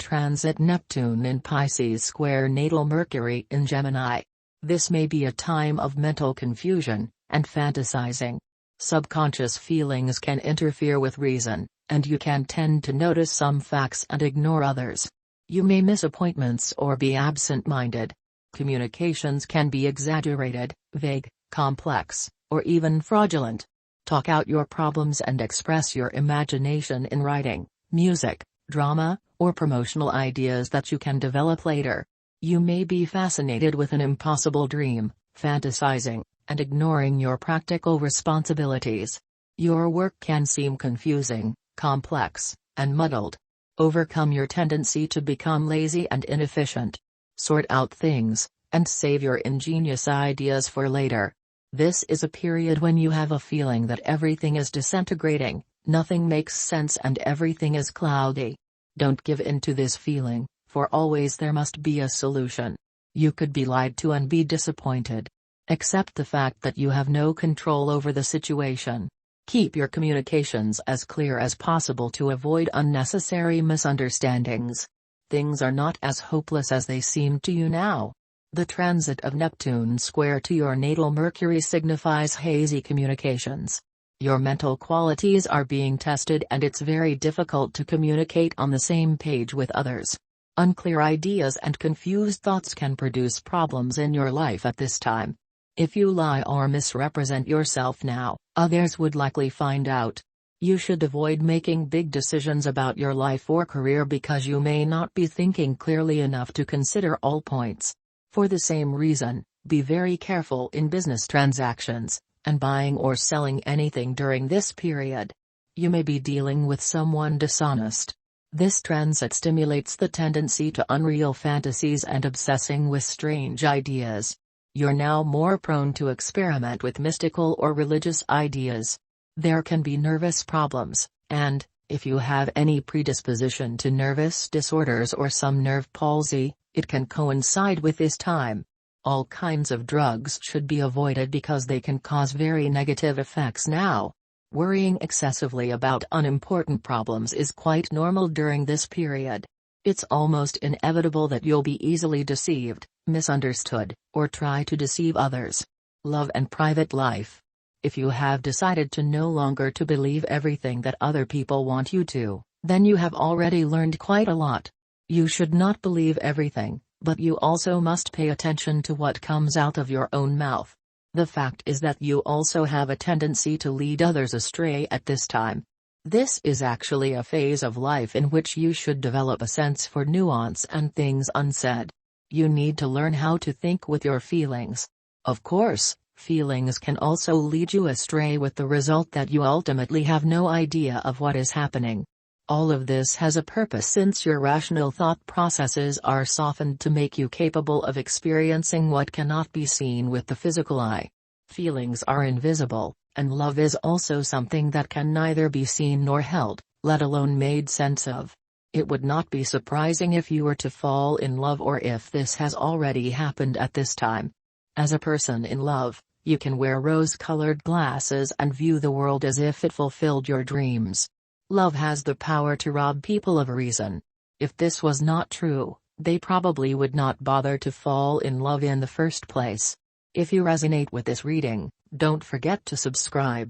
transit Neptune in Pisces square natal Mercury in Gemini. This may be a time of mental confusion and fantasizing. Subconscious feelings can interfere with reason, and you can tend to notice some facts and ignore others. You may miss appointments or be absent-minded. Communications can be exaggerated, vague, complex, or even fraudulent. Talk out your problems and express your imagination in writing, music, drama, or promotional ideas that you can develop later. You may be fascinated with an impossible dream, fantasizing, and ignoring your practical responsibilities. Your work can seem confusing, complex, and muddled. Overcome your tendency to become lazy and inefficient. Sort out things, and save your ingenious ideas for later. This is a period when you have a feeling that everything is disintegrating, nothing makes sense and everything is cloudy. Don't give in to this feeling, for always there must be a solution. You could be lied to and be disappointed. Accept the fact that you have no control over the situation. Keep your communications as clear as possible to avoid unnecessary misunderstandings. Things are not as hopeless as they seem to you now. The transit of Neptune square to your natal Mercury signifies hazy communications. Your mental qualities are being tested and it's very difficult to communicate on the same page with others. Unclear ideas and confused thoughts can produce problems in your life at this time. If you lie or misrepresent yourself now, others would likely find out. You should avoid making big decisions about your life or career because you may not be thinking clearly enough to consider all points. For the same reason, be very careful in business transactions, and buying or selling anything during this period. You may be dealing with someone dishonest. This transit stimulates the tendency to unreal fantasies and obsessing with strange ideas. You're now more prone to experiment with mystical or religious ideas. There can be nervous problems, and, if you have any predisposition to nervous disorders or some nerve palsy, it can coincide with this time. All kinds of drugs should be avoided because they can cause very negative effects now. Worrying excessively about unimportant problems is quite normal during this period. It's almost inevitable that you'll be easily deceived, misunderstood, or try to deceive others. Love and private life. If you have decided to no longer to believe everything that other people want you to, then you have already learned quite a lot. You should not believe everything, but you also must pay attention to what comes out of your own mouth. The fact is that you also have a tendency to lead others astray at this time. This is actually a phase of life in which you should develop a sense for nuance and things unsaid. You need to learn how to think with your feelings. Of course, feelings can also lead you astray with the result that you ultimately have no idea of what is happening. All of this has a purpose since your rational thought processes are softened to make you capable of experiencing what cannot be seen with the physical eye. Feelings are invisible, and love is also something that can neither be seen nor held, let alone made sense of. It would not be surprising if you were to fall in love or if this has already happened at this time. As a person in love, you can wear rose-colored glasses and view the world as if it fulfilled your dreams. Love has the power to rob people of reason. If this was not true, they probably would not bother to fall in love in the first place. If you resonate with this reading, don't forget to subscribe.